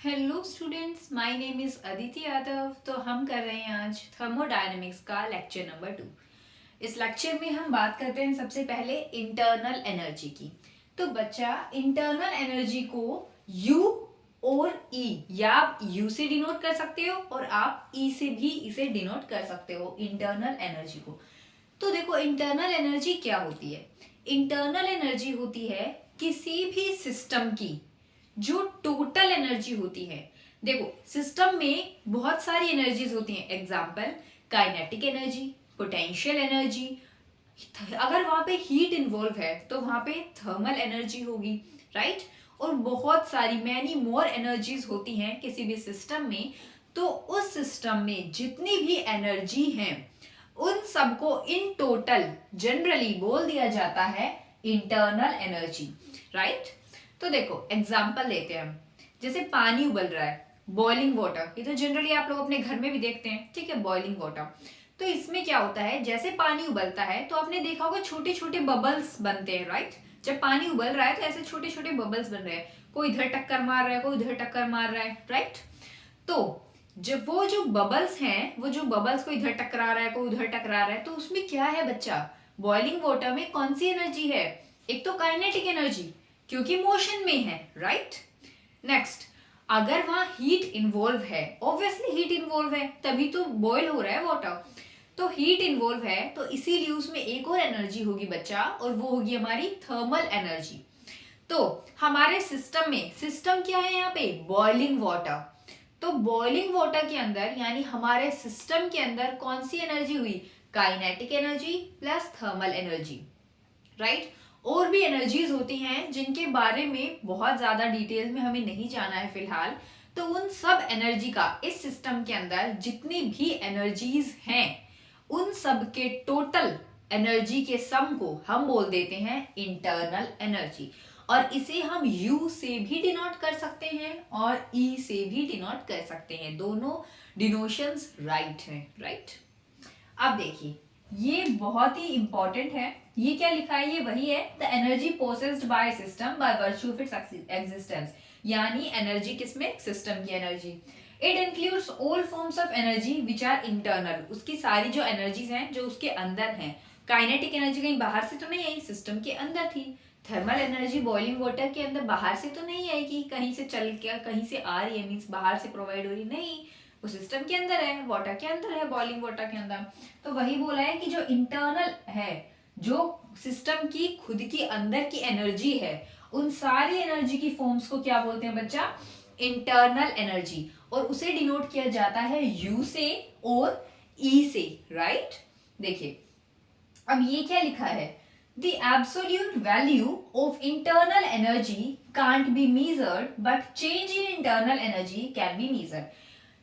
Hello students, my name is Aditi Yadav. तो हम कर रहे हैं आज थर्मोडायनेमिक्स का लेक्चर नंबर 2। इस लेक्चर में हम बात करते हैं सबसे पहले इंटरनल एनर्जी की। तो बच्चा, इंटरनल एनर्जी को U और E, या आप U से डिनोट कर सकते हो और आप E से भी इसे डिनोट कर सकते हो इंटरनल एनर्जी को। तो देखो, इंटरनल एनर्जी क्या होती है। इंटरनल एनर्जी होती है किसी भी सिस्टम की जो टोटल एनर्जी होती है। देखो, सिस्टम में बहुत सारी एनर्जीज होती हैं। Example, kinetic energy, potential energy. अगर वहां पे हीट इन्वॉल्व है तो वहां पे थर्मल एनर्जी होगी, राइट। और बहुत सारी मैनी मोर एनर्जीज होती हैं किसी भी सिस्टम में। तो उस सिस्टम में जितनी भी एनर्जी हैं उन सबको इन टोटल जनरली बोल दिया जाता है इंटरनल एनर्जी, राइट। तो देखो, एग्जाम्पल लेते हैं हम। जैसे पानी उबल रहा है, बॉइलिंग वाटर, ये तो जनरली आप लोग अपने घर में भी देखते हैं, ठीक है, बॉइलिंग वाटर। तो इसमें क्या होता है, जैसे पानी उबलता है तो आपने देखा होगा छोटे छोटे बबल्स बनते हैं, राइट। जब पानी उबल रहा है तो ऐसे छोटे छोटे बबल्स बन रहे हैं, कोई इधर टक्कर मार रहा है, कोई उधर टक्कर मार रहा है, राइट। तो जब वो जो बबल्स हैं, वो जो बबल्स को इधर टकरा रहा है, कोई उधर टकरा रहा है, तो उसमें क्या है बच्चा, बॉइलिंग वाटर में कौन सी एनर्जी है। एक तो काइनेटिक एनर्जी, क्योंकि मोशन में है, राइट। नेक्स्ट, अगर वहां हीट इन्वॉल्व है, ऑब्वियसली हीट इन्वॉल्व है तभी तो बॉयल हो रहा है वाटर। तो हीट इन्वॉल्व है तो इसीलिए उसमें एक और एनर्जी होगी बच्चा, और वो होगी हमारी थर्मल एनर्जी। तो हमारे सिस्टम में, सिस्टम क्या है यहाँ पे, बॉइलिंग वाटर। तो बॉइलिंग वाटर के अंदर यानी हमारे सिस्टम के अंदर कौन सी एनर्जी हुई, kinetic energy plus thermal energy, right. और भी एनर्जीज होती हैं जिनके बारे में बहुत ज्यादा डिटेल में हमें नहीं जाना है फिलहाल। तो उन सब एनर्जी का, इस सिस्टम के अंदर जितनी भी एनर्जीज हैं उन सब के टोटल एनर्जी के सम को हम बोल देते हैं इंटरनल एनर्जी। और इसे हम U से भी डिनोट कर सकते हैं और E से भी डिनोट कर सकते हैं, दोनों डिनोशंस राइट हैं, राइट। अब देखिए, ये बहुत ही इंपॉर्टेंट है। ये क्या लिखा है, ये वही है, the energy possessed by system by virtue of its existence. यानी एनर्जी किसमें, सिस्टम की energy. It includes all forms of energy which are internal, उसकी सारी जो एनर्जीज हैं जो उसके अंदर हैं। काइनेटिक एनर्जी कहीं बाहर से तो नहीं आई, सिस्टम के अंदर थी। थर्मल एनर्जी बॉइलिंग वाटर के अंदर बाहर से तो नहीं आएगी, कहीं से चल के कहीं से आ रही है, मीन्स बाहर से प्रोवाइड हो रही नहीं, वो सिस्टम के अंदर है, वाटर के अंदर है, बॉइलिंग वाटर के अंदर। तो वही बोला है कि जो इंटरनल है, जो सिस्टम की खुद की अंदर की एनर्जी है, उन सारी एनर्जी की फॉर्म्स को क्या बोलते हैं बच्चा, इंटरनल एनर्जी। और उसे डिनोट किया जाता है U से और E से, राइट। देखिए, अब ये क्या लिखा है, The absolute value of internal energy can't be measured, but change in internal energy can be measured.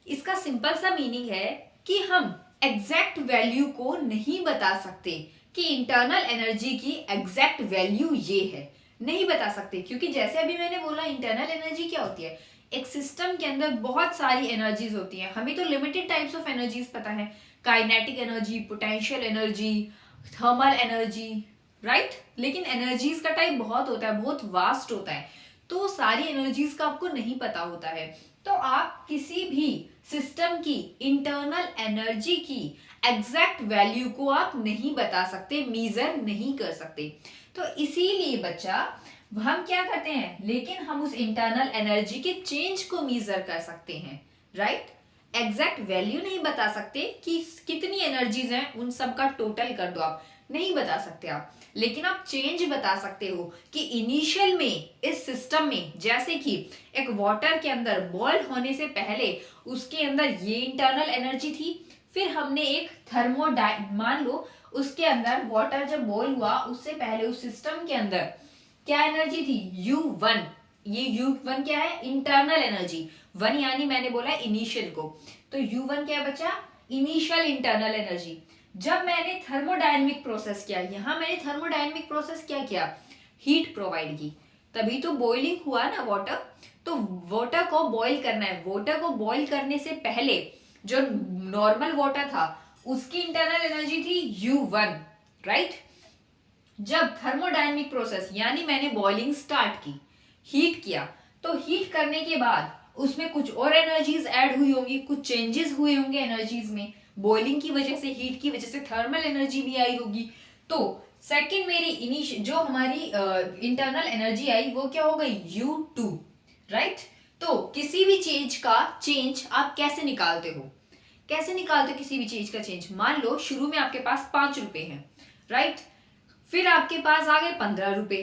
इसका सिंपल सा मीनिंग है कि हम एग्जैक्ट वैल्यू को नहीं बता सकते कि इंटरनल एनर्जी की एग्जैक्ट वैल्यू ये है, नहीं बता सकते। क्योंकि जैसे अभी मैंने बोला, इंटरनल एनर्जी क्या होती है, एक सिस्टम के अंदर बहुत सारी एनर्जीज होती हैं। हमें तो लिमिटेड टाइप्स ऑफ एनर्जीज पता है, kinetic energy, potential energy, thermal energy, right. लेकिन एनर्जीज का टाइप बहुत होता है, बहुत वास्ट होता है, तो सारी एनर्जीज का आपको नहीं पता होता है। तो आप किसी भी सिस्टम की इंटरनल एनर्जी की एग्जैक्ट वैल्यू को आप नहीं बता सकते, मीजर नहीं कर सकते। तो इसीलिए बच्चा, हम क्या करते हैं, लेकिन हम उस इंटरनल एनर्जी के चेंज को मीजर कर सकते हैं, राइट। एग्जैक्ट वैल्यू नहीं बता सकते कि कितनी एनर्जीज हैं, उन सब का टोटल कर दो, आप नहीं बता सकते आप। लेकिन आप चेंज बता सकते हो कि इनिशियल में इस सिस्टम में, जैसे कि एक वाटर के अंदर बॉयल होने से पहले उसके अंदर ये इंटरनल एनर्जी थी, फिर हमने एक मान लो उसके अंदर वाटर जब बॉयल हुआ उससे पहले उस सिस्टम के अंदर क्या एनर्जी थी, U1। ये U1 क्या है, इंटरनल एनर्जी। 1 यानी मैंने बोला इनिशियल को, तो U1 क्या है बच्चा, इनिशियल इंटरनल एनर्जी। जब मैंने थर्मोडायनेमिक प्रोसेस किया, यहां मैंने थर्मोडायनेमिक प्रोसेस क्या किया, हीट प्रोवाइड की, तभी तो बॉइलिंग हुआ ना वाटर। तो वाटर को बॉईल करना है, वाटर को बॉईल करने से पहले जो नॉर्मल वाटर था उसकी इंटरनल एनर्जी थी U1, राइट। जब थर्मोडायनेमिक प्रोसेस यानी मैंने बॉइलिंग स्टार्ट की, हीट किया, तो हीट करने के बाद उसमें कुछ और एनर्जीज ऐड हुई होंगी, कुछ चेंजेस हुए होंगे एनर्जीज में, बॉइलिंग की वजह से, हीट की वजह से थर्मल एनर्जी भी आई होगी। तो सेकंड मेरी जो हमारी इंटरनल एनर्जी आई वो क्या हो गई, U2, राइट। तो किसी भी चेंज आप कैसे निकालते हो, कैसे निकालते हो किसी भी चीज का चेंज। मान लो शुरू में आपके पास 5 रुपए हैं, राइट, फिर आपके पास आ गए 15 रुपए,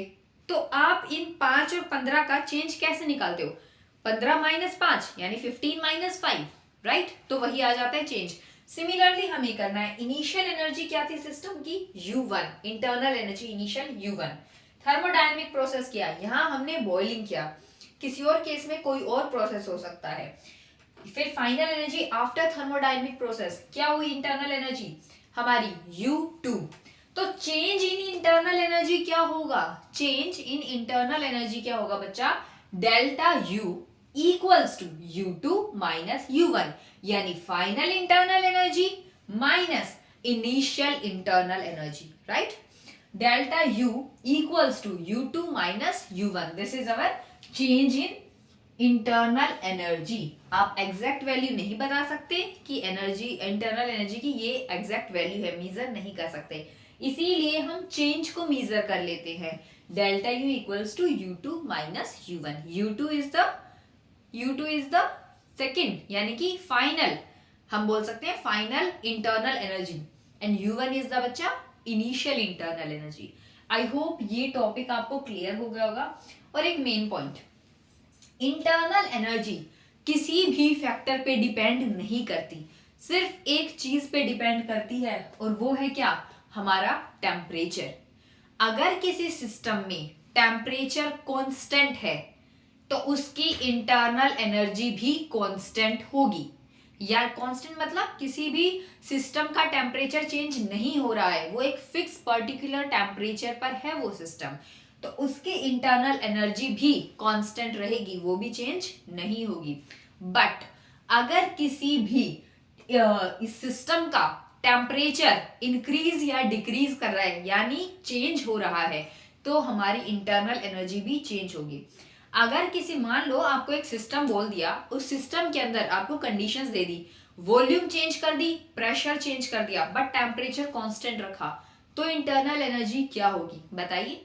तो आप इन 5 और 15 का चेंज कैसे निकालते हो, 15 - 5 यानी 15 - 5, राइट, तो वही आ जाता है चेंज। सिमिलरली हमें करना है, इनिशियल एनर्जी क्या थी सिस्टम की, U1, internal energy initial U1। Thermodynamic process किया, यहां हमने बॉइलिंग किया, किसी और केस में कोई और प्रोसेस हो सकता है। फिर final energy after thermodynamic process क्या हुई, इंटरनल एनर्जी हमारी U2। तो चेंज इन इंटरनल एनर्जी क्या होगा, चेंज इन इंटरनल एनर्जी क्या होगा बच्चा, delta U equals to U2 minus U1, यानी final internal energy minus initial internal energy, right. Delta U equals to U2 minus U1, this is our change in internal energy. आप exact value नहीं बता सकते कि energy, internal energy की ये exact value है, major नहीं कर सकते, इसीलिए हम चेंज को मेजर कर लेते हैं। Delta U equals to U2 minus U1। U2 is the second, यानी कि फाइनल, हम बोल सकते हैं final internal energy, and U1 is the बच्चा initial internal energy. I hope ये टॉपिक आपको क्लियर हो गया होगा। और एक मेन पॉइंट, इंटरनल एनर्जी किसी भी फैक्टर पे डिपेंड नहीं करती, सिर्फ एक चीज पे डिपेंड करती है, और वो है क्या, हमारा टेम्परेचर। अगर किसी सिस्टम में टेम्परेचर कांस्टेंट है तो उसकी इंटरनल एनर्जी भी कांस्टेंट होगी। या कांस्टेंट मतलब किसी भी सिस्टम का टेम्परेचर चेंज नहीं हो रहा है, वो एक फिक्स पर्टिकुलर टेम्परेचर पर है वो सिस्टम, तो उसकी इंटरनल एनर्जी भी कांस्टेंट रहेगी, वो भी चेंज नहीं होगी। बट अगर किसी भी इस सिस्टम का टेम्परेचर इंक्रीज या डिक्रीज कर रहा है, यानी चेंज हो रहा है, तो हमारी इंटरनल एनर्जी भी चेंज होगी। अगर किसी, मान लो आपको एक सिस्टम बोल दिया, उस सिस्टम के अंदर आपको कंडीशंस दे दी, वॉल्यूम चेंज कर दी, प्रेशर चेंज कर दिया, बट टेम्परेचर कांस्टेंट रखा, तो इंटरनल एनर्जी क्या होगी बताइए,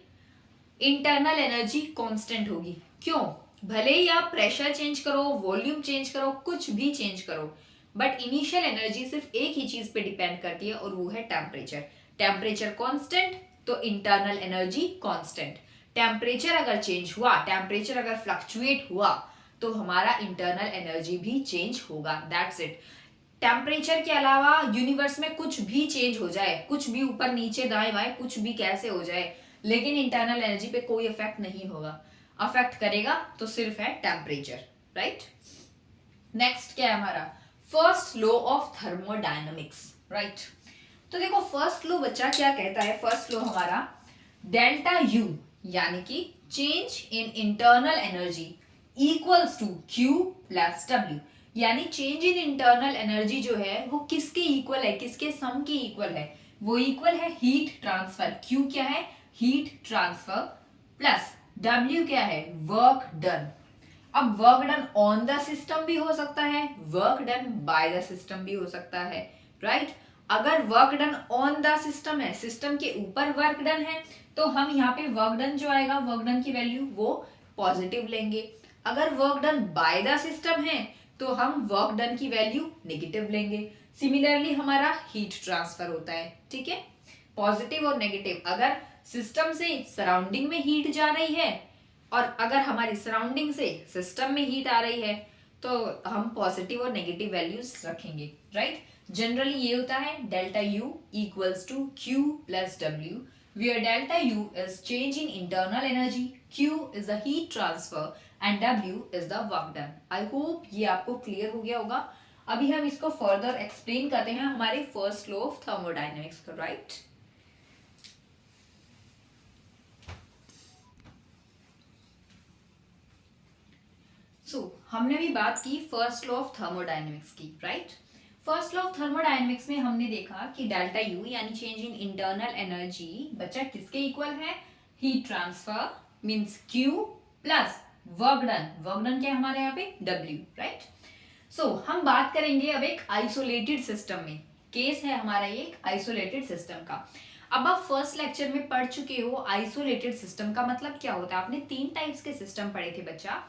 इंटरनल एनर्जी कांस्टेंट होगी। क्यों, भले ही आप प्रेशर चेंज करो, वॉल्यूम चेंज करो, कुछ भी चेंज करो, बट इनिशियल एनर्जी सिर्फ एक ही चीज पे डिपेंड करती है, और वो है टेम्परेचर। टेम्परेचर कांस्टेंट तो इंटरनल एनर्जी कांस्टेंट। टेम्परेचर अगर चेंज हुआ, टेम्परेचर अगर फ्लक्चुएट हुआ, तो हमारा इंटरनल एनर्जी भी चेंज होगा, दैट्स इट। टेम्परेचर के अलावा यूनिवर्स में कुछ भी चेंज हो जाए, कुछ भी ऊपर नीचे दाएं बाएं कुछ भी कैसे हो जाए, लेकिन इंटरनल एनर्जी पे कोई इफेक्ट नहीं होगा। अफेक्ट करेगा तो सिर्फ है टेम्परेचर, राइट। नेक्स्ट क्या है हमारा, first law of thermodynamics, right. तो देखो फर्स्ट लॉ बच्चा क्या कहता है, फर्स्ट लॉ हमारा डेल्टा U यानी कि change in internal energy equals to Q plus W, यानी चेंज इन इंटरनल एनर्जी जो है वो किसके इक्वल है, किसके सम के इक्वल है, वो इक्वल है हीट ट्रांसफर। Q क्या है, हीट ट्रांसफर, प्लस W क्या है, वर्क डन। अब work done on the system भी हो सकता है, work done by the system भी हो सकता है, राइट। अगर work done on the system है, सिस्टम के ऊपर वर्क डन है, तो हम यहाँ पे वर्क डन जो आएगा, वर्क डन की वैल्यू वो पॉजिटिव लेंगे। अगर work done by the system है तो हम वर्क डन की वैल्यू नेगेटिव लेंगे। सिमिलरली हमारा हीट ट्रांसफर होता है, ठीक है, पॉजिटिव और नेगेटिव। अगर सिस्टम से सराउंडिंग में हीट जा रही है और अगर हमारी सराउंडिंग से सिस्टम में हीट आ रही है, तो हम पॉजिटिव और नेगेटिव वैल्यूज रखेंगे, राइट। जनरली ये होता है delta U equals to Q plus W, where delta U is change in internal energy, Q is the heat transfer and W is the work done. I hope ये आपको clear हो गया होगा। अभी हम इसको फर्दर एक्सप्लेन करते हैं हमारे फर्स्ट लॉ ऑफ थर्मोडायनेमिक्स को, राइट। हमने भी बात की फर्स्ट लॉ ऑफ थर्मोडायनेमिक्स की, right. First law of thermodynamics में हमने देखा कि डेल्टा U यानी चेंज इन इंटरनल एनर्जी बच्चा किसके इक्वल है, heat transfer means Q plus work done, work done क्या है हमारे यहाँ पे W, राइट। सो हम बात करेंगे अब एक आइसोलेटेड सिस्टम में, केस है हमारा ये एक आइसोलेटेड सिस्टम का। अब आप फर्स्ट लेक्चर में पढ़ चुके हो आइसोलेटेड सिस्टम का मतलब क्या होता है। आपने 3 टाइप्स के सिस्टम पढ़े थे बच्चा।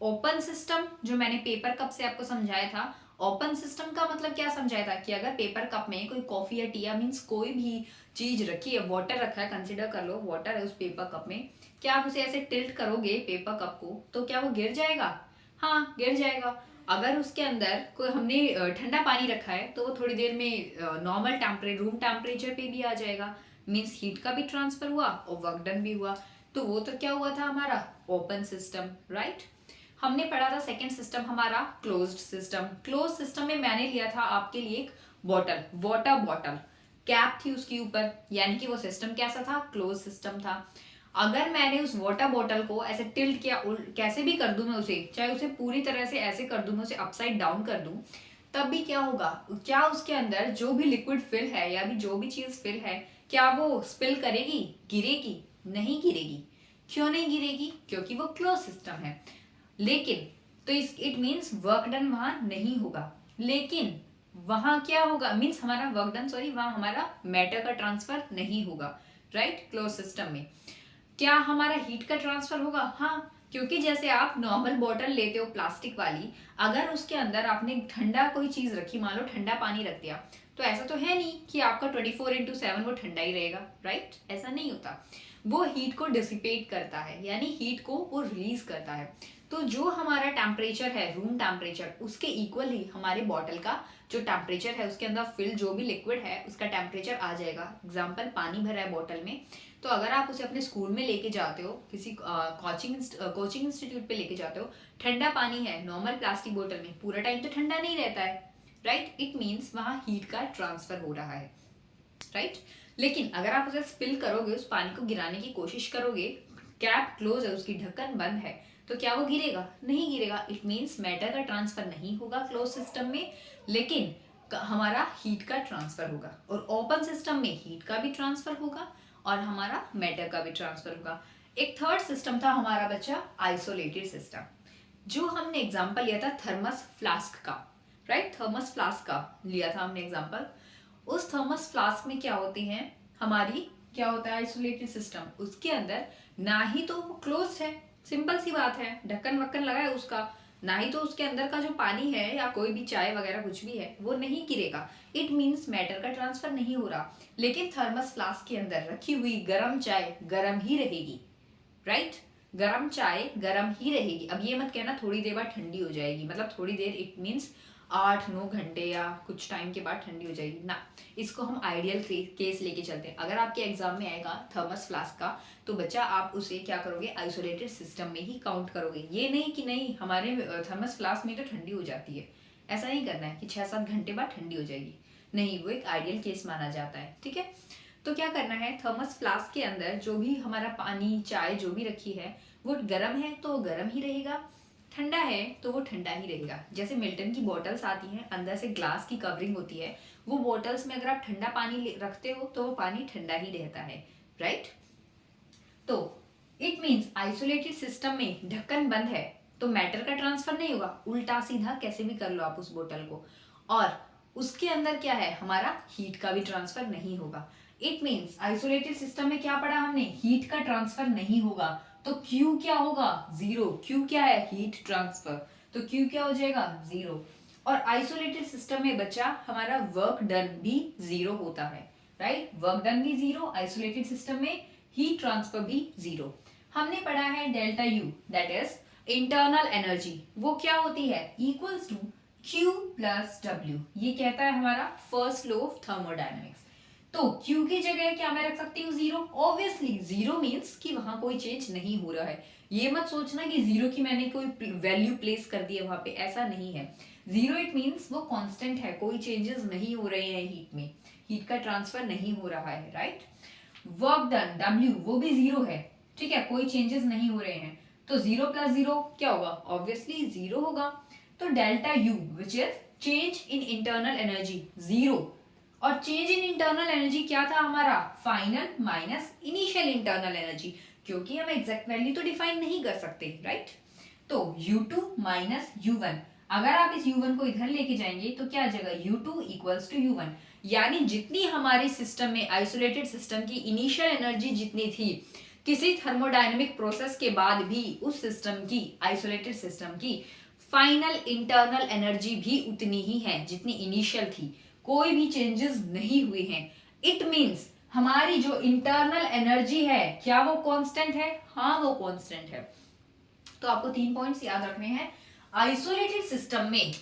ओपन सिस्टम जो मैंने पेपर कप से आपको समझाया था। ओपन सिस्टम का मतलब क्या समझाया था कि अगर पेपर कप में कोई कॉफी या टी या मीन्स कोई भी चीज रखी है, वाटर रखा है, कंसिडर कर लो वाटर है उस पेपर कप में, क्या आप उसे ऐसे टिल्ट करोगे पेपर कप को तो क्या वो गिर जाएगा? हाँ, गिर जाएगा। अगर उसके अंदर कोई हमने ठंडा पानी रखा है तो वो थोड़ी देर में नॉर्मल टेम्परेचर रूम टेम्परेचर पे भी आ जाएगा, मीन्स हीट का भी ट्रांसफर हुआ और वर्क डन भी हुआ। तो वो तो क्या हुआ था हमारा ओपन सिस्टम, राइट। हमने पढ़ा था सेकंड सिस्टम हमारा क्लोज्ड सिस्टम। क्लोज सिस्टम में मैंने लिया था आपके लिए एक बॉटल, वाटर बॉटल, कैप थी उसके ऊपर, यानी कि वो सिस्टम कैसा था? क्लोज सिस्टम था। अगर मैंने उस वाटर बॉटल को ऐसे टिल्ट किया, कैसे भी कर दूं मैं उसे, चाहे उसे पूरी तरह से ऐसे कर दूं, मैं उसे अपसाइड डाउन कर दूं, तब भी क्या होगा? क्या उसके अंदर जो भी लिक्विड फिल है या भी जो भी चीज फिल है, क्या वो स्पिल करेगी? गिरेगी? नहीं गिरेगी। क्यों नहीं गिरेगी? क्योंकि वो क्लोज सिस्टम है। लेकिन तो इट मीन्स वर्क डन वहां नहीं होगा। लेकिन वहां क्या होगा? मीन्स हमारा वर्क डन, सॉरी, वहां हमारा मैटर का ट्रांसफर नहीं होगा, राइट। क्लोज सिस्टम में क्या हमारा हीट का ट्रांसफर होगा? हाँ, क्योंकि जैसे आप नॉर्मल बॉटल लेते हो प्लास्टिक वाली, अगर उसके अंदर आपने ठंडा कोई चीज रखी, मान लो ठंडा पानी रख दिया, तो ऐसा तो है नहीं कि आपका 24/7 वो ठंडा ही रहेगा, राइट। ऐसा नहीं होता। वो हीट को डिसिपेट करता है, यानी हीट को वो रिलीज करता है। तो जो हमारा टेम्परेचर है रूम टेम्परेचर, उसके इक्वल ही हमारे बॉटल का जो टेम्परेचर है, उसके अंदर फिल जो भी लिक्विड है उसका टेम्परेचर आ जाएगा। एग्जाम्पल, पानी भरा है बॉटल में, तो अगर आप उसे अपने स्कूल में लेके जाते हो, किसी कोचिंग इंस्टीट्यूट पे लेके जाते हो, ठंडा पानी है नॉर्मल प्लास्टिक बोतल में, पूरा टाइम तो ठंडा नहीं रहता है, राइट। इट मीन्स वहां हीट का ट्रांसफर हो रहा है, राइट। लेकिन अगर आप उसे स्पिल करोगे, उस पानी को गिराने की कोशिश करोगे, कैप क्लोज है, उसकी ढक्कन बंद है, तो क्या वो गिरेगा? नहीं गिरेगा। इट मीन्स मैटर का ट्रांसफर नहीं होगा क्लोज सिस्टम में, लेकिन हमारा हीट का ट्रांसफर होगा। और ओपन सिस्टम में हीट का भी ट्रांसफर होगा और हमारा मैटर का भी ट्रांसफर होगा। एक थर्ड सिस्टम था हमारा बच्चा आइसोलेटेड सिस्टम, जो हमने एग्जांपल लिया था थर्मस फ्लास्क का, राइट। थर्मस फ्लास्क का लिया था हमने एग्जांपल। उस थर्मस फ्लास्क में क्या होती हैं हमारी, क्या होता है आइसोलेटेड सिस्टम, उसके अंदर ना ही तो वो क्लोज है, सिंपल सी बात है, ढक्कन वक्कन लगा है उसका, ना ही तो उसके अंदर का जो पानी है या कोई भी चाय वगैरह कुछ भी है वो नहीं गिरेगा। इट मीन्स मैटर का ट्रांसफर नहीं हो रहा। लेकिन थर्मस फ्लास्क के अंदर रखी हुई गर्म चाय गर्म ही रहेगी, राइट। गर्म चाय गर्म ही रहेगी। अब ये मत कहना थोड़ी देर बाद ठंडी हो जाएगी, मतलब थोड़ी देर इट मीन्स 8-9 घंटे या कुछ टाइम के बाद ठंडी हो जाएगी ना। इसको हम आइडियल केस लेके चलते हैं। अगर आपके एग्जाम में आएगा थर्मस फ्लास्क का, तो बच्चा आप उसे क्या करोगे? आइसोलेटेड सिस्टम में ही काउंट करोगे। ये नहीं कि नहीं हमारे थर्मस फ्लास्क में तो ठंडी हो जाती है, ऐसा नहीं करना है कि 6-7 घंटे बाद ठंडी हो जाएगी, नहीं, वो एक आइडियल केस माना जाता है, ठीक है। तो क्या करना है, थर्मस फ्लास्क के अंदर जो भी हमारा पानी चाय जो भी रखी है, वो गर्म है तो गर्म ही रहेगा, ठंडा है तो वो ठंडा ही रहेगा। जैसे मिल्टन की बॉटल्स आती हैं, अंदर से ग्लास की कवरिंग होती है, वो बॉटल्स में अगर आप ठंडा पानी रखते हो तो वो पानी ठंडा ही रहता है, राइट। तो इट मीन्स आइसोलेटेड सिस्टम में ढक्कन बंद है तो मैटर का ट्रांसफर नहीं होगा, उल्टा सीधा कैसे भी कर लो आप उस बोतल को। और उसके अंदर क्या है, हमारा हीट का भी ट्रांसफर नहीं होगा। इट मीन्स आइसोलेटेड सिस्टम में क्या पढ़ा हमने? हीट का ट्रांसफर नहीं होगा। तो Q क्या होगा? 0। Q क्या है? Heat transfer. तो Q क्या हो जाएगा? 0। और आइसोलेटेड सिस्टम में बच्चा हमारा वर्क डन भी 0 होता है, राइट। वर्क डन भी 0 आइसोलेटेड सिस्टम में, हीट ट्रांसफर भी 0। हमने पढ़ा है delta U, that is internal energy. वो क्या होती है? Equals to Q plus W। ये कहता है हमारा फर्स्ट लॉ ऑफ थर्मोडायनेमिक्स। तो Q की जगह क्या मैं रख सकती हूँ? 0। ऑब्वियसली 0 मीन्स कि वहां कोई चेंज नहीं हो रहा है। ये मत सोचना कि 0 की मैंने कोई वैल्यू प्लेस कर दी है वहां पे, ऐसा नहीं है। 0 इट मीन्स वो कांस्टेंट है, कोई चेंजेस नहीं हो रहे हैं हीट में, हीट का ट्रांसफर नहीं हो रहा है, राइट। वर्क डन W वो भी 0 है, ठीक है, कोई चेंजेस नहीं हो रहे हैं। तो 0 प्लस 0 क्या होगा? ऑब्वियसली 0 होगा। तो delta U which is change in internal energy 0। और चेंज इन इंटरनल एनर्जी क्या था हमारा? Final minus initial internal energy, क्योंकि हम एग्जैक्ट वैल्यू तो डिफाइन नहीं कर सकते, राइट। U2 minus U1। अगर आप इस U1 को इधर लेके जाएंगे तो क्या आ जाएगा, U2 इक्वल्स टू U1। यानी जितनी हमारे सिस्टम में, आइसोलेटेड सिस्टम की इनिशियल एनर्जी जितनी थी, किसी थर्मोडायनेमिक प्रोसेस के बाद भी उस सिस्टम की, आइसोलेटेड सिस्टम की फाइनल इंटरनल एनर्जी भी उतनी ही है जितनी इनिशियल थी। कोई भी चेंजेस नहीं हुए हैं। इट मींस हमारी जो इंटरनल एनर्जी है, क्या वो कांस्टेंट है? हाँ, वो कांस्टेंट है। तो आपको 3 पॉइंट्स याद रखने हैं। आइसोलेटेड सिस्टम में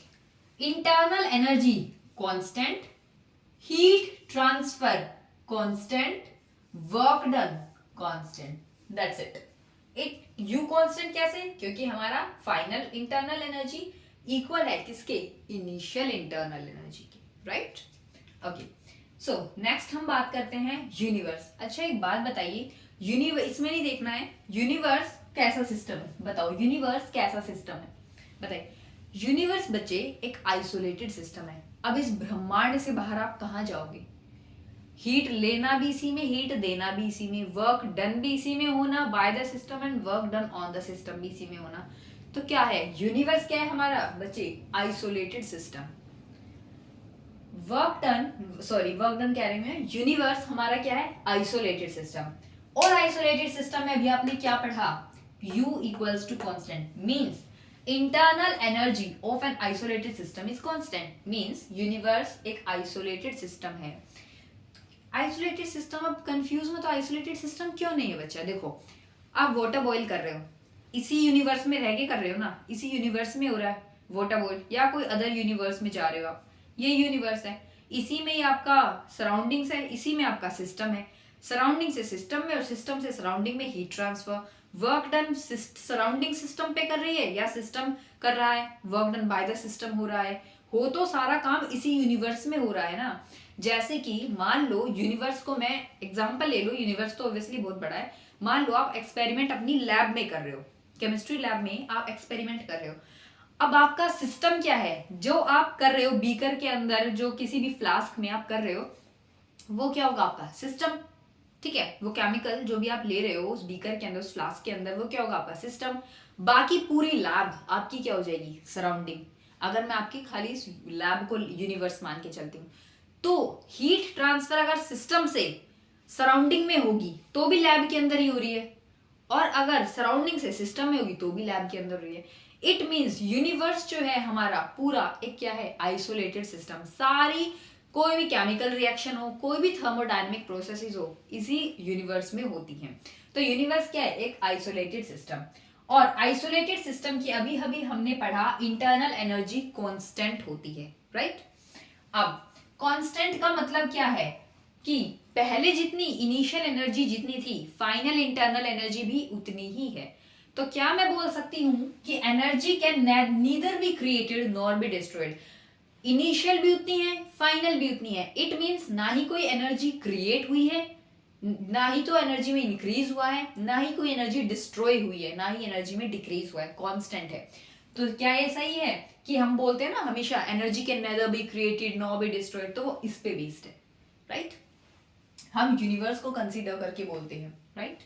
internal energy constant, heat transfer constant, work done constant, that's it. You constant कैसे? क्योंकि हमारा फाइनल इंटरनल एनर्जी इक्वल है किसके? इनिशियल इंटरनल एनर्जी के, राइट? ओके, सो नेक्स्ट हम बात करते हैं यूनिवर्स। अच्छा, एक बात बताइए, यूनिवर्स इसमें नहीं देखना है यूनिवर्स कैसा सिस्टम है, बताओ यूनिवर्स कैसा सिस्टम है, बताइए। यूनिवर्स बच्चे एक आइसोलेटेड सिस्टम है। अब इस ब्रह्मांड से बाहर आप कहाँ जाओगे? हीट लेना भी इसी में, हीट देना भी इसी में, वर्क डन भी इसी में होना by the system and work done on the system भी इसी में होना। तो क्या है यूनिवर्स? क्या है हमारा बच्चे? Isolated system. वर्क डन कह रही हूं, यूनिवर्स हमारा क्या है? Isolated system. और आइसोलेटेड सिस्टम में अभी आपने क्या पढ़ा? U equals to constant, means internal energy of an isolated system is constant, means universe एक आइसोलेटेड सिस्टम है। आइसोलेटेड सिस्टम, अब कंफ्यूज मत, तो आइसोलेटेड सिस्टम क्यों नहीं है बच्चा? देखो, आप वाटर बॉईल कर रहे हो, इसी यूनिवर्स में रह के कर रहे हो ना, इसी यूनिवर्स में हो रहा है वाटर बॉईल, या कोई अदर यूनिवर्स में जा रहे हो आप, ये यूनिवर्स है, इसी में ही आपका सराउंडिंग्स है, इसी में आपका सिस्टम है, सराउंडिंग से सिस्टम में और सिस्टम से सराउंडिंग में heat transfer. Work done surrounding system पे कर रही है या सिस्टम कर रहा है? Work done by the system हो रहा है। हो तो सारा काम इसी यूनिवर्स में हो रहा है ना। जैसे कि मान लो यूनिवर्स को, मैं एग्जांपल ले लो, यूनिवर्स तो ऑब्वियसली बहुत बड़ा है। मान लो आप एक्सपेरिमेंट अपनी लैब में कर रहे हो, केमिस्ट्री लैब में आप एक्सपेरिमेंट कर रहे हो। अब आपका सिस्टम क्या है? जो आप कर रहे हो बीकर के अंदर, जो किसी भी फ्लास्क में आप कर रहे हो, वो क्या होगा? आपका सिस्टम, ठीक है? वो केमिकल जो भी आप ले रहे हो उस बीकर के अंदर, उस फ्लास्क के अंदर, वो क्या होगा? आपका सिस्टम। बाकी पूरी लैब आपकी क्या हो जाएगी? सराउंडिंग। अगर मैं आपकी खाली इस लैब को यूनिवर्स मान के चलती हूँ, तो हीट ट्रांसफर अगर सिस्टम से सराउंडिंग में होगी तो भी लैब के अंदर ही हो रही है, और अगर सराउंडिंग से सिस्टम में होगी तो भी लैब के अंदर हो रही है। इट मीन्स यूनिवर्स जो है हमारा पूरा एक क्या है? Isolated system. सारी कोई भी केमिकल रिएक्शन हो, कोई भी थर्मोडायनेमिक प्रोसेसेस हो, इसी यूनिवर्स में होती हैं। तो यूनिवर्स क्या है? एक आइसोलेटेड सिस्टम। और आइसोलेटेड सिस्टम की अभी अभी हमने पढ़ा इंटरनल एनर्जी कांस्टेंट होती है, राइट? अब कांस्टेंट का मतलब क्या है? कि पहले जितनी इनिशियल एनर्जी जितनी थी, फाइनल इंटरनल एनर्जी भी उतनी ही है। तो क्या मैं बोल सकती हूं कि energy can neither be created nor be destroyed. Initial भी उतनी है, फाइनल भी उतनी है। इट मींस ना ही कोई एनर्जी क्रिएट हुई है, ना ही तो एनर्जी में इंक्रीज हुआ है, ना ही कोई एनर्जी डिस्ट्रॉय हुई है, ना ही एनर्जी में डिक्रीज हुआ है, कांस्टेंट है। तो क्या ये सही है कि हम बोलते हैं ना हमेशा energy can nether be created nor be destroyed? तो वो इस पे बेस्ड है, राइट? हम यूनिवर्स को कंसीडर करके बोलते हैं, राइट?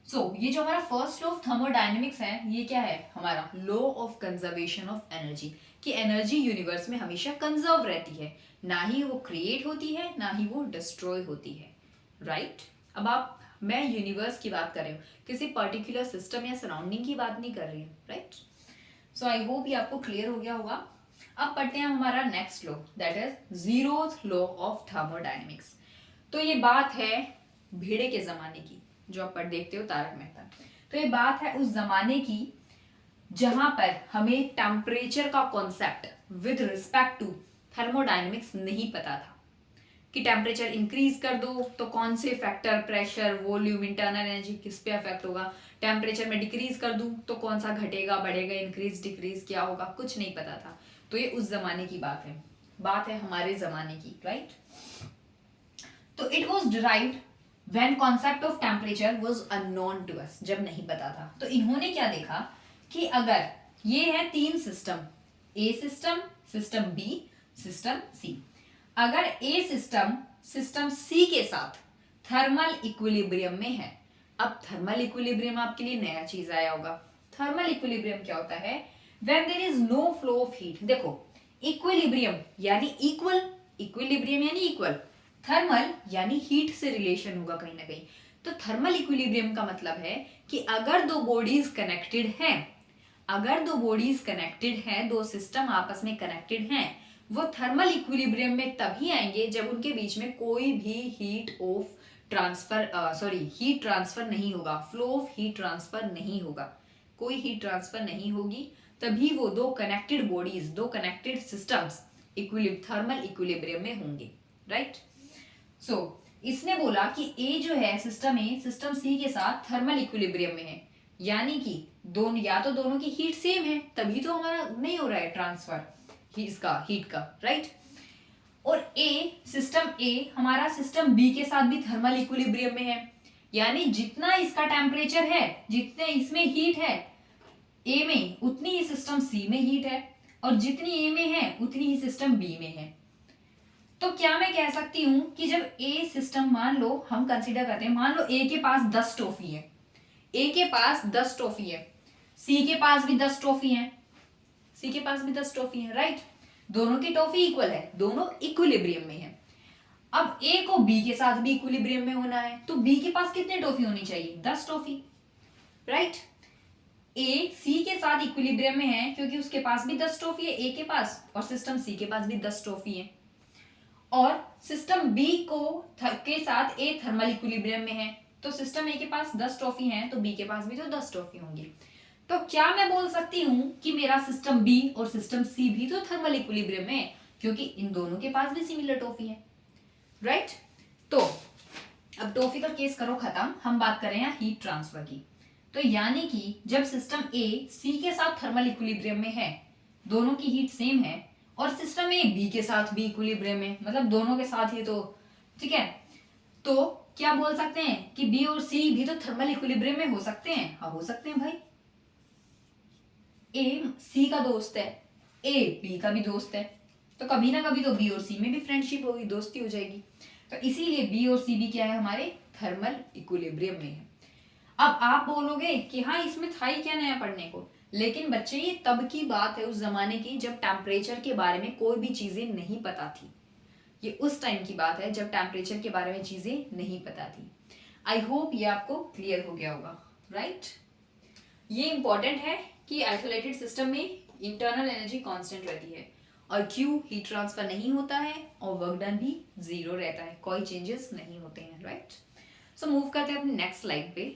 सो ये जो हमारा फर्स्ट लॉ ऑफ थर्मोडायनेमिक्स है, ये क्या है? हमारा law of conservation of energy, कि एनर्जी यूनिवर्स में हमेशा कंजर्व रहती है, ना ही वो क्रिएट होती है, ना ही वो डिस्ट्रॉय होती है, राइट? अब आप, मैं यूनिवर्स की बात कर रही हूँ, किसी पर्टिकुलर सिस्टम या सराउंडिंग की बात नहीं कर रही हूँ, राइट? सो आई होप ये आपको क्लियर हो गया होगा। अब पढ़ते हैं हमारा next law, that is zeroth law of thermodynamics. तो ये बात है भेड़े के जमाने की, जो आप पढ़ देखते हो तारक मेहता। तो ये बात है उस जमाने की जहां पर हमें टेम्परेचर का concept with respect to thermodynamics नहीं पता था, कि टेम्परेचर इंक्रीज कर दो तो कौन से factor, pressure, volume, internal energy किस पे अफेक्ट होगा, टेम्परेचर में डिक्रीज कर दूं तो कौन सा घटेगा, बढ़ेगा, इंक्रीज डिक्रीज क्या होगा, कुछ नहीं पता था। तो ये उस जमाने की बात है हमारे जमाने की, राइट? तो it was derived when concept of temperature was unknown to us, जब नहीं पता था। तो इन्होंने क्या देखा कि अगर ये है 3 सिस्टम, ए सिस्टम, सिस्टम बी, सिस्टम सी, अगर ए सिस्टम सिस्टम सी के साथ थर्मल इक्विलिब्रियम में है। अब थर्मल इक्विलिब्रियम आपके लिए नया चीज आया होगा। थर्मल इक्विलिब्रियम क्या होता है? When there is no flow of heat, देखो इक्विलिब्रियम यानी इक्वल, इक्विलिब्रियम यानी इक्वल, थर्मल यानी हीट से रिलेशन होगा कहीं ना कहीं। तो थर्मल इक्विलिब्रियम का मतलब है कि अगर दो बॉडीज कनेक्टेड हैं, अगर दो बॉडीज कनेक्टेड हैं, दो सिस्टम आपस में कनेक्टेड हैं, वो थर्मल इक्विलिब्रियम में तभी आएंगे जब उनके बीच में कोई भी heat of transfer heat transfer नहीं होगा, फ्लो ऑफ हीट ट्रांसफर नहीं होगा, कोई हीट ट्रांसफर नहीं होगी, तभी वो दो कनेक्टेड बॉडीज, दो कनेक्टेड सिस्टम्स थर्मल इक्विलिब्रियम में होंगे, राइट। सो इसने बोला कि ए जो है सिस्टम ए सिस्टम सी के साथ थर्मल इक्विलिब्रियम में है, यानी कि दोनों, या तो दोनों की हीट सेम है तभी तो हमारा नहीं हो रहा है ट्रांसफर इसका हीट का, राइट। और ए सिस्टम ए हमारा सिस्टम बी के साथ भी थर्मल इक्विलिब्रियम में है, यानी जितना इसका टेम्परेचर है, जितने इसमें हीट है ए में, उतनी ही सिस्टम सी में हीट है, और जितनी ए में है उतनी ही सिस्टम बी में है। तो क्या मैं कह सकती हूं कि जब ए सिस्टम, मान लो हम कंसीडर करते हैं, मान लो ए के पास 10 टॉफी है, ए के पास 10 टॉफी है, सी के पास भी 10 टॉफी है, सी के पास भी 10 टॉफी है, राइट। दोनों की टॉफी इक्वल है, दोनों इक्विलिब्रियम में है। अब ए को बी के साथ भी इक्विलिब्रियम में होना है, तो बी के पास कितने टॉफी होनी चाहिए? 10 टॉफी, राइट। ए सी के साथ इक्विलिब्रियम में है क्योंकि उसके पास भी 10 टॉफी है ए के पास, और सिस्टम सी के पास भी 10 टॉफी है, और सिस्टम बी के साथ ए थर्मल इक्विलिब्रियम में है, तो सिस्टम ए के पास 10 टॉफी है तो बी के पास भी तो 10 टॉफी होंगी। तो क्या मैं बोल सकती हूँ कि मेरा सिस्टम बी और सिस्टम सी भी तो थर्मल इक्विलिब्रियम में है, क्योंकि इन दोनों के पास भी सिमिलर टॉफी है, राइट। तो अब टॉफी का केस करो खत्म, हम बात कर रहे हैं हीट ट्रांसफर की। तो यानी कि जब सिस्टम ए सी के साथ थर्मल इक्विलिब्रियम में है, दोनों की हीट सेम है, और सिस्टम ए बी के साथ भी इक्विलिब्रियम में, मतलब दोनों के साथ ही, तो ठीक है, तो क्या बोल सकते हैं कि बी और सी भी तो थर्मल इक्विलिब्रियम में हो सकते हैं? हाँ हो सकते हैं भाई। ए सी का दोस्त है, ए बी का भी दोस्त है, तो कभी ना कभी तो बी और सी में भी फ्रेंडशिप होगी, दोस्ती हो जाएगी। तो इसीलिए बी और सी भी क्या है, हमारे थर्मल इक्विलिब्रियम में है। अब आप बोलोगे कि हाँ इसमें था ही क्या नया पढ़ने को, लेकिन बच्चे ये तब की बात है, उस जमाने की, जब टेम्परेचर के बारे में कोई भी चीजें नहीं पता थी। ये उस टाइम की बात है जब टेम्परेचर के बारे में चीजें नहीं पता थी। आई होप ये आपको क्लियर हो गया होगा, राइट। ये इंपॉर्टेंट है कि आइसोलेटेड सिस्टम में इंटरनल एनर्जी कांस्टेंट रहती है, और क्यू हीट ट्रांसफर नहीं होता है, और वर्क डन भी 0 रहता है, कोई चेंजेस नहीं होते हैं, राइट। सो मूव करते हैं अपने नेक्स्ट स्लाइड पे।